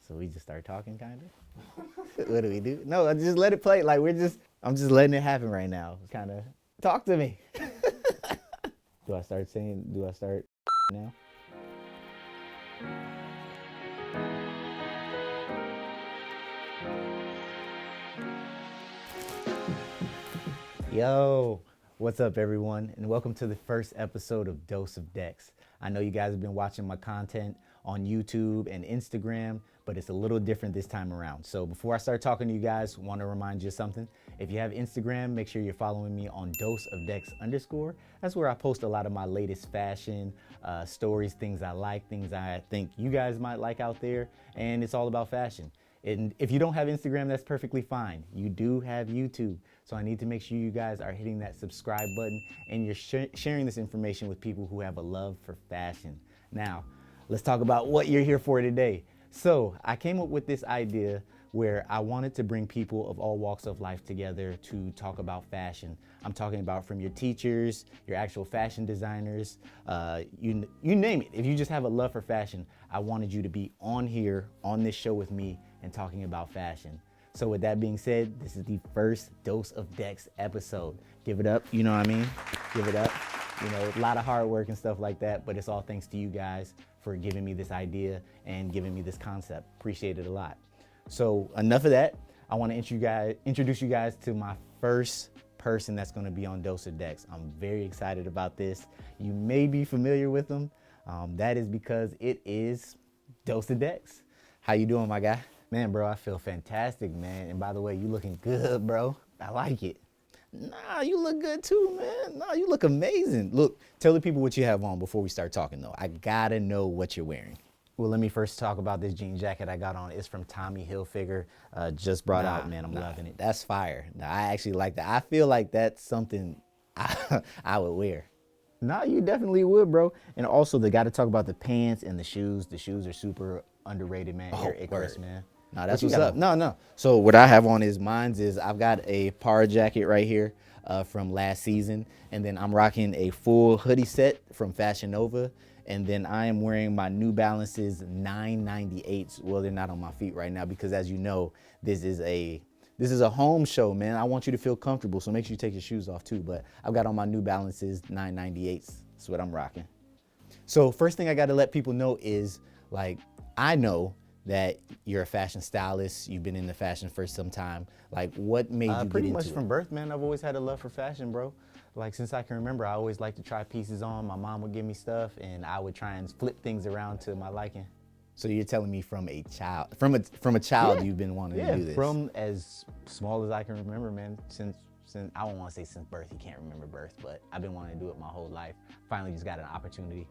So we just start talking, kind of. What do we do? No, I just let it play. Like I'm just letting it happen right now. Kind of talk to me. Do I start now? Yo, what's up, everyone, and welcome to the first episode of Dose of Dex. I know you guys have been watching my content on YouTube and Instagram, but it's a little different this time around. So before I start talking to you guys, want to remind you of something. If you have Instagram, make sure you're following me on Dose of Dex _. That's where I post a lot of my latest fashion stories, things I like, things I think you guys might like out there, and it's all about fashion. And if you don't have Instagram, that's perfectly fine. You do have YouTube. So I need to make sure you guys are hitting that subscribe button and you're sharing this information with people who have a love for fashion. Now, let's talk about what you're here for today. So I came up with this idea where I wanted to bring people of all walks of life together to talk about fashion. I'm talking about from your teachers, your actual fashion designers, you name it. If you just have a love for fashion, I wanted you to be on here, on this show with me and talking about fashion. So with that being said, this is the first Dose of Dex episode. Give it up, you know what I mean? Give it up. You know, a lot of hard work and stuff like that, but it's all thanks to you guys for giving me this idea and giving me this concept. Appreciate it a lot. So enough of that. I want to introduce you guys to my first person that's going to be on Dose of Dex. I'm very excited about this. You may be familiar with them. That is because it is Dose of Dex. How you doing, my guy? Man, bro, I feel fantastic, man. And by the way, you looking good, bro. I like it. Nah, you look good too, man. Nah, you look amazing. Look, tell the people what you have on before we start talking, though. I gotta know what you're wearing. Well, let me first talk about this jean jacket I got on. It's from Tommy Hilfiger. Just brought out, man. I'm loving it. That's fire. Nah, I actually like that. I feel like that's something I would wear. Nah, you definitely would, bro. And also, they got to talk about the pants and the shoes. The shoes are super underrated, man. Air Icarus, man. No, that's what's up. No. So what I have on I've got a Par jacket right here from last season. And then I'm rocking a full hoodie set from Fashion Nova. And then I am wearing my New Balances 998s. Well, they're not on my feet right now because, as you know, this is a home show, man. I want you to feel comfortable, so make sure you take your shoes off too. But I've got on my New Balances 998s. That's what I'm rocking. So first thing I got to let people know is, like, I know that you're a fashion stylist. You've been into fashion for some time. Like, what made you get into it? Pretty much from birth, man. I've always had a love for fashion, bro. Like, since I can remember, I always liked to try pieces on. My mom would give me stuff, and I would try and flip things around to my liking. So you're telling me from a child, yeah, you've been wanting to do this? From as small as I can remember, man. Since I don't want to say since birth. You can't remember birth, but I've been wanting to do it my whole life. Finally, just got an opportunity.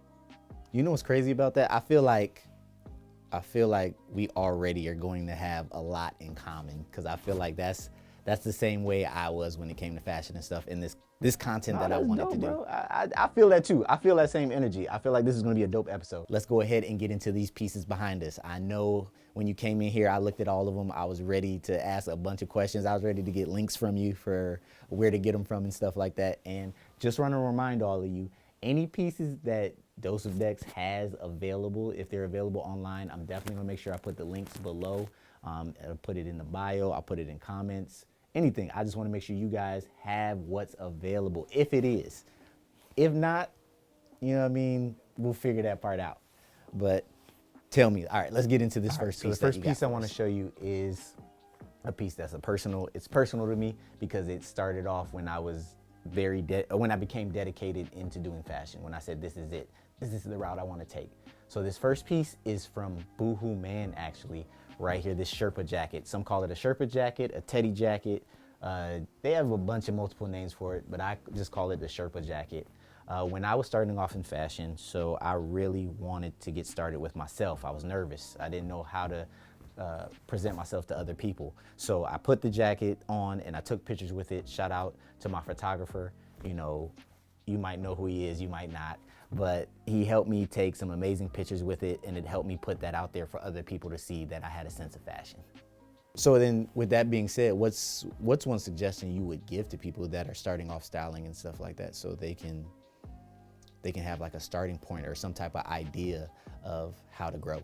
You know what's crazy about that? I feel like we already are going to have a lot in common because I feel like that's the same way I was when it came to fashion and stuff in this content that I wanted to do. Bro. I feel that too. I feel that same energy. I feel like this is going to be a dope episode. Let's go ahead and get into these pieces behind us. I know when you came in here, I looked at all of them. I was ready to ask a bunch of questions. I was ready to get links from you for where to get them from and stuff like that. And just want to remind all of you, any pieces that Dose of Dex has available, if they're available online, I'm definitely gonna make sure I put the links below. I'll put it in the bio, I'll put it in comments, anything. I just wanna make sure you guys have what's available, if it is. If not, you know what I mean, we'll figure that part out. But tell me, all right, let's get into this first piece. So the first piece I wanna show you is a piece that's it's personal to me because it started off when I was when I became dedicated into doing fashion, when I said, this is it. This is the route I want to take. So this first piece is from Boohoo Man, actually, right here, this Sherpa jacket. Some call it a Sherpa jacket, a Teddy jacket. They have a bunch of multiple names for it, but I just call it the Sherpa jacket. When I was starting off in fashion, so I really wanted to get started with myself. I was nervous. I didn't know how to present myself to other people. So I put the jacket on and I took pictures with it. Shout out to my photographer. You know, you might know who he is, you might not, but he helped me take some amazing pictures with it, and it helped me put that out there for other people to see that I had a sense of fashion. So then, with that being said, what's one suggestion you would give to people that are starting off styling and stuff like that, so they can have like a starting point or some type of idea of how to grow?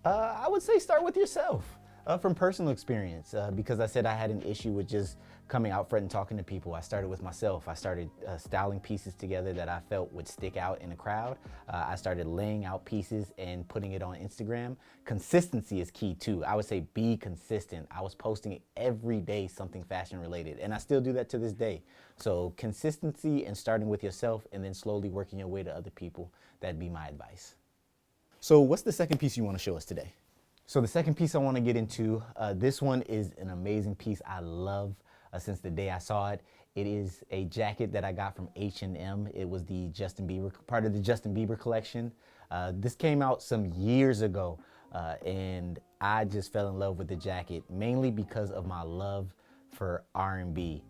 I would say start with yourself. From personal experience, because I said I had an issue with just coming out front and talking to people. I started with myself. I started styling pieces together that I felt would stick out in a crowd. I started laying out pieces and putting it on Instagram. Consistency is key too. I would say be consistent. I was posting every day something fashion related, and I still do that to this day. So consistency and starting with yourself and then slowly working your way to other people, that'd be my advice. So what's the second piece you want to show us today? So the second piece I want to get into, this one is an amazing piece I love since the day I saw it. It is a jacket that I got from H&M. It was the Justin Bieber, part of the Justin Bieber collection. This came out some years ago, and I just fell in love with the jacket, mainly because of my love for R&B.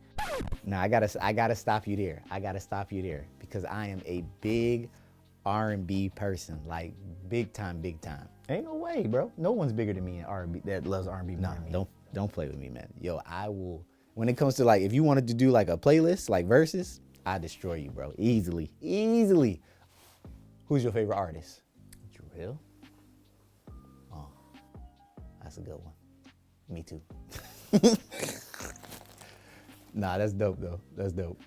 Now I gotta stop you there. I gotta stop you there because I am a big R&B person, like big time, big time. Ain't no way, bro. No one's bigger than me in R&B that loves R&B more than me. Don't play with me, man. Yo, I will. When it comes to like, if you wanted to do like a playlist, like verses, I destroy you, bro. Easily, easily. Who's your favorite artist? Drill. Oh, that's a good one. Me too. Nah, that's dope though. That's dope.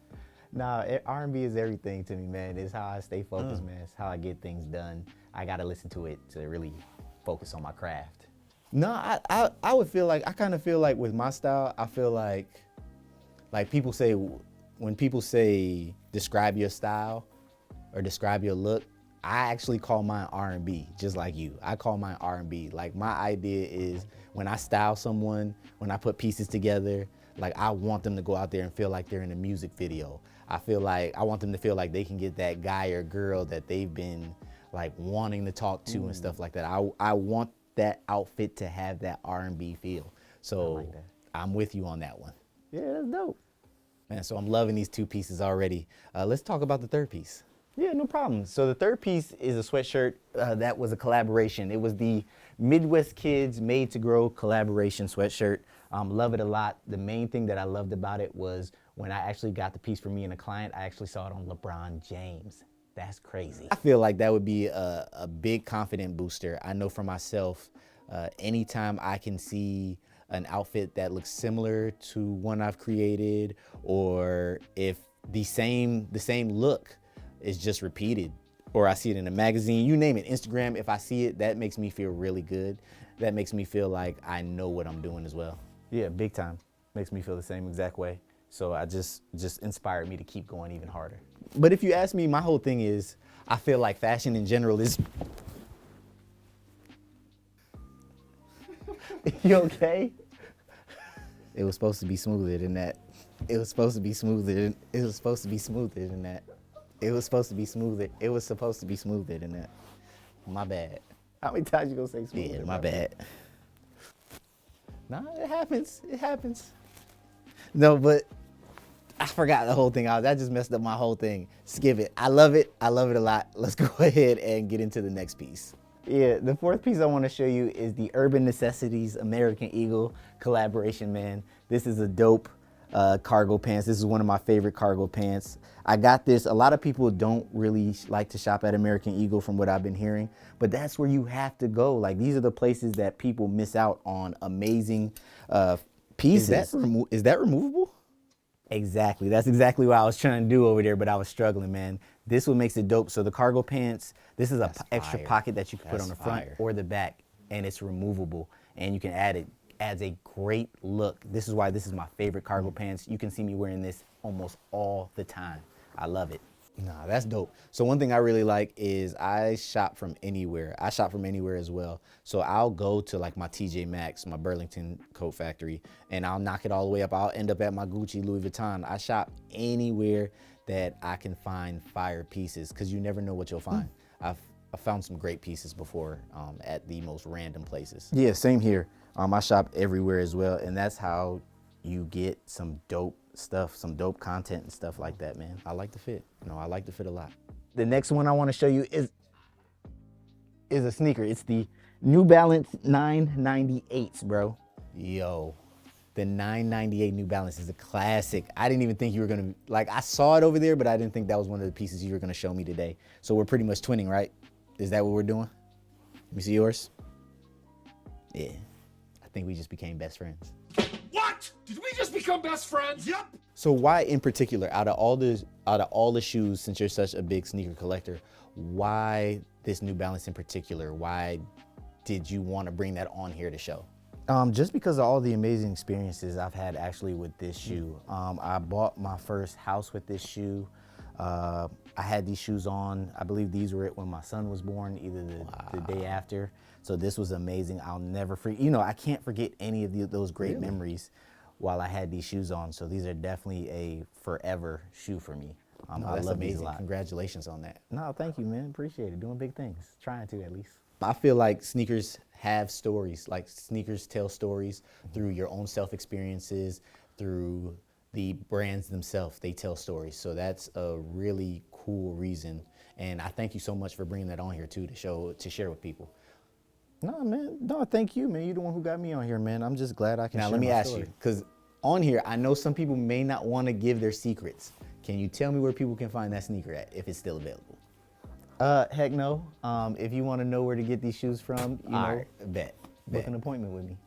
Nah, R&B is everything to me, man. It's how I stay focused, man. It's how I get things done. I gotta listen to it to really focus on my craft. No, I would feel like, I kind of feel like with my style, I feel like people say, when people say describe your style or describe your look, I actually call mine R&B, just like you. I call mine R&B. Like my idea is when I style someone, when I put pieces together, like I want them to go out there and feel like they're in a music video. I want them to feel like they can get that guy or girl that they've been like wanting to talk to and stuff like that. I want that outfit to have that R&B feel. So like I'm with you on that one. Yeah, that's dope. Man, so I'm loving these two pieces already. Let's talk about the third piece. Yeah, no problem. So the third piece is a sweatshirt that was a collaboration. It was the Midwest Kids Made to Grow collaboration sweatshirt. Love it a lot. The main thing that I loved about it was when I actually got the piece for me and a client, I actually saw it on LeBron James. That's crazy. I feel like that would be a big confident booster. I know for myself, anytime I can see an outfit that looks similar to one I've created, or if the same look is just repeated, or I see it in a magazine, you name it, Instagram, if I see it, that makes me feel really good. That makes me feel like I know what I'm doing as well. Yeah, big time. Makes me feel the same exact way. So I just inspired me to keep going even harder. But if you ask me, my whole thing is, I feel like fashion in general is... You okay? It was supposed to be smoother than that. It was supposed to be smoother. It was supposed to be smoother than that. It was supposed to be smoother. It was supposed to be smoother than that. My bad. How many times you gonna say smoother? Yeah, my bad. Nah, it happens. It happens. No, but I forgot the whole thing. That just messed up my whole thing. Skip it. I love it. I love it a lot. Let's go ahead and get into the next piece. Yeah, the fourth piece I want to show you is the Urban Necessities American Eagle collaboration, man. This is a dope cargo pants. This is one of my favorite cargo pants. I got this. A lot of people don't really like to shop at American Eagle from what I've been hearing, but that's where you have to go. Like, these are the places that people miss out on amazing pieces. Is that removable? Exactly. That's exactly what I was trying to do over there, but I was struggling, man. This what makes it dope. So the cargo pants, this is an extra pocket that you can put on the front or the back, and it's removable, and you can add it. Adds a great look. This is why this is my favorite cargo pants. You can see me wearing this almost all the time. I love it. Nah, that's dope. So one thing I really like is I shop from anywhere. I shop from anywhere as well. So I'll go to like my TJ Maxx, my Burlington coat factory, and I'll knock it all the way up. I'll end up at my Gucci, Louis Vuitton. I shop anywhere that I can find fire pieces, because you never know what you'll find. I found some great pieces before at the most random places. Yeah, same here. I shop everywhere as well, and that's how you get some dope stuff, some dope content and stuff like that, man. I like the fit. I like the fit a lot. The next one I want to show you is a sneaker. It's the New Balance 998s, bro. Yo, the 998 New Balance is a classic. I didn't even think you were gonna, like, I saw it over there, but I didn't think that was one of the pieces you were gonna show me today. So we're pretty much twinning, right? Is that what we're doing? Let me see yours. Yeah, I think we just became best friends. What? Did we just become best friends? Yep. So why in particular, out of all the shoes, since you're such a big sneaker collector, why this New Balance in particular? Why did you want to bring that on here to show? Just because of all the amazing experiences I've had actually with this shoe. I bought my first house with this shoe. I had these shoes on, I believe these were it when my son was born, either the day after. So this was amazing. I'll never forget, I can't forget any of those great memories while I had these shoes on. So these are definitely a forever shoe for me. I love these a lot. Congratulations on that. No, thank you, man. Appreciate it. Doing big things. Trying to, at least. I feel like sneakers have stories. Like sneakers tell stories through your own self-experiences, through the brands themselves. They tell stories. So that's a really cool reason. And I thank you so much for bringing that on here too, to share with people. No, man. No, thank you, man. You're the one who got me on here, man. I'm just glad I can share my story. Now, let me ask you, because on here, I know some people may not want to give their secrets. Can you tell me where people can find that sneaker at, if it's still available? Heck no. If you want to know where to get these shoes from, bet. Book an appointment with me.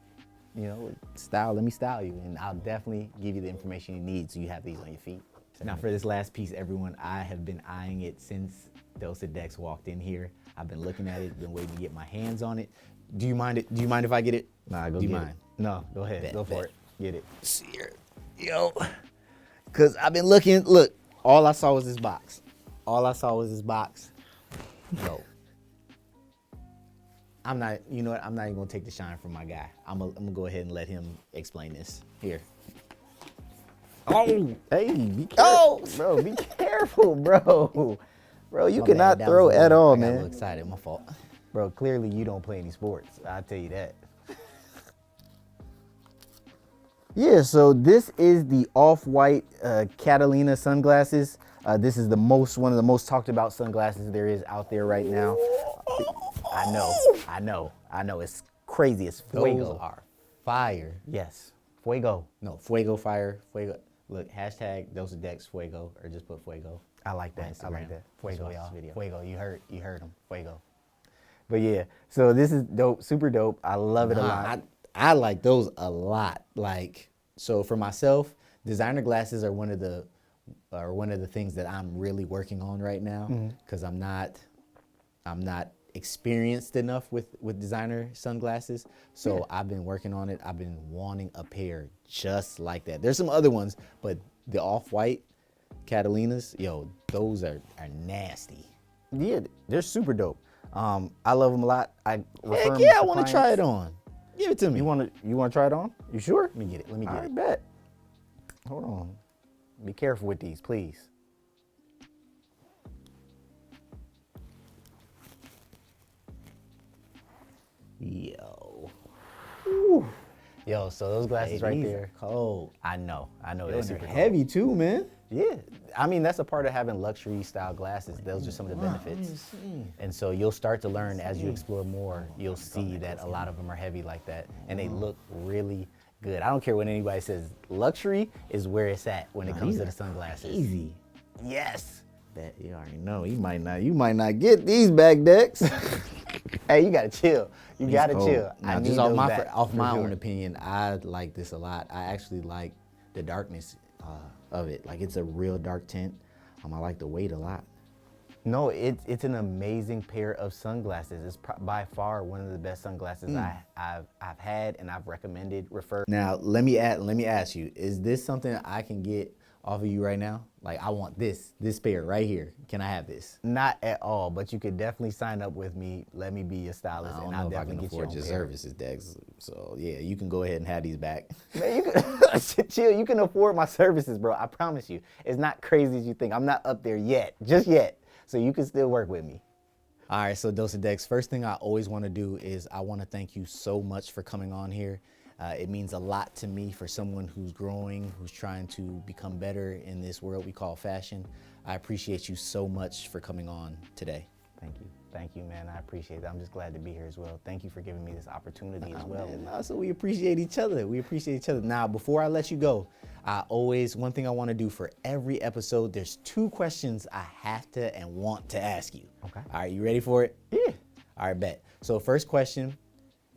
Let me style you, and I'll definitely give you the information you need so you have these on your feet. Now, for this last piece, everyone, I have been eyeing it since Dose of Dex walked in here. I've been looking at it, been waiting to get my hands on it. Do you mind if I get it? Nah, go get it. Do you mind? No, go ahead. Go for it. Get it. See here. Yo. Because I've been looking. Look, all I saw was this box. No. I'm not even going to take the shine from my guy. I'm going to go ahead and let him explain this. Here. Oh, hey, be careful. Bro, be careful, bro. Bro, you cannot throw at all, man. I got a little excited, my fault. Bro, clearly you don't play any sports. I'll tell you that. Yeah, so this is the Off-White Catalina sunglasses. This is one of the most talked about sunglasses there is out there right now. I know. It's crazy. It's fuego. Those are fire. Yes. Fuego. No, fuego, fire, fuego. Look, hashtag Dose of Dex Fuego, or just put Fuego. I like that. Fuego, y'all. Fuego. You heard him. Fuego. But yeah, so this is dope, super dope. I love it a lot. I like those a lot. Like, so for myself, designer glasses are one of the things that I'm really working on right now, because I'm not experienced enough with designer sunglasses. So I've been working on it. I've been wanting a pair just like that. There's some other ones, but the Off-White Catalinas, yo, those are nasty. Yeah, they're super dope. I love them a lot. I want to try it on. Give it to me. You want to try it on? You sure? Let me get it. I bet. Hold on. Be careful with these, please. Yo. Whew. Yo, so those glasses right there. Cold. I know. They're super heavy too, man. Yeah. I mean, that's a part of having luxury style glasses. Those are some of the benefits. And so you'll start to learn as you explore more, you'll see that a lot of them are heavy like that. And they look really good. I don't care what anybody says. Luxury is where it's at when it comes to the sunglasses. Easy. Yes. Bet you already know. You might not get these back decks. Hey, you gotta chill. You gotta chill. Now, just off my own opinion, I like this a lot. I actually like the darkness of it. Like, it's a real dark tint. I like the weight a lot. No, it's an amazing pair of sunglasses. It's by far one of the best sunglasses I've had, and I've referred. Now, let me ask you: is this something I can get off of you right now? Like, I want this pair right here. Can I have this? Not at all, but you could definitely sign up with me. Let me be your stylist, and I'll definitely get you on your services, Dex. So yeah, you can go ahead and have these back. Man, you can chill. You can afford my services, bro. I promise you. It's not crazy as you think. I'm not up there just yet. So you can still work with me. All right, so Dose of Dex, first thing I always want to do is I want to thank you so much for coming on here. It means a lot to me for someone who's growing, who's trying to become better in this world we call fashion. I appreciate you so much for coming on today. Thank you, man. I appreciate it. I'm just glad to be here as well. Thank you for giving me this opportunity as well. Man, so we appreciate each other. Now, before I let you go, one thing I want to do for every episode, there's 2 questions I have to and want to ask you. Okay. All right, you ready for it? Yeah. All right, bet. So first question,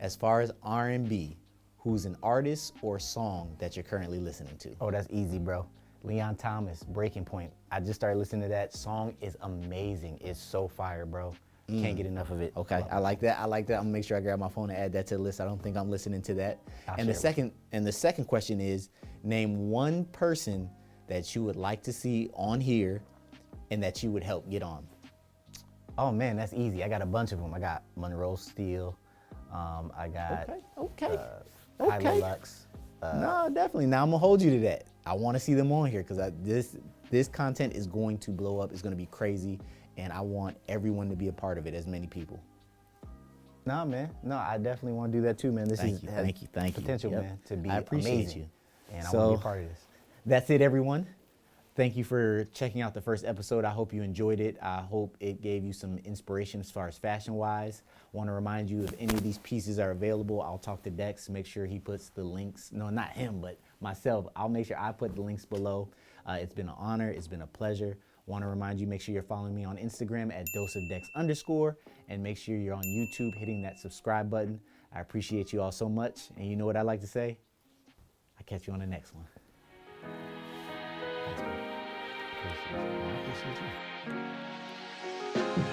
As far as R&B, who's an artist or song that you're currently listening to? Oh, that's easy, bro. Leon Thomas, Breaking Point. I just started listening to that. Song is amazing. It's so fire, bro. Can't get enough of it. Okay, I like that. I'm gonna make sure I grab my phone and add that to the list. I don't think I'm listening to that. And the second question is, name one person that you would like to see on here and that you would help get on. Oh man, that's easy. I got a bunch of them. I got Monroe Steele. I got Okay. Hyla Lux. No, definitely. Now I'm gonna hold you to that. I want to see them on here because this content is going to blow up. It's going to be crazy, and I want everyone to be a part of it. As many people. Nah, man. No, I definitely want to do that too, man. This Thank you. potential, Yep. man, to be I appreciate amazing. you. And I So- want to be a part of this. That's it, everyone. Thank you for checking out the first episode. I hope you enjoyed it. I hope it gave you some inspiration as far as fashion-wise. Want to remind you, if any of these pieces are available, I'll talk to Dex, make sure he puts the links. No, not him, but myself. I'll make sure I put the links below. It's been an honor. It's been a pleasure. Want to remind you, make sure you're following me on Instagram at doseofdex_, and make sure you're on YouTube hitting that subscribe button. I appreciate you all so much. And you know what I like to say? I'll catch you on the next one. Thanks, man. Appreciate you. I appreciate you.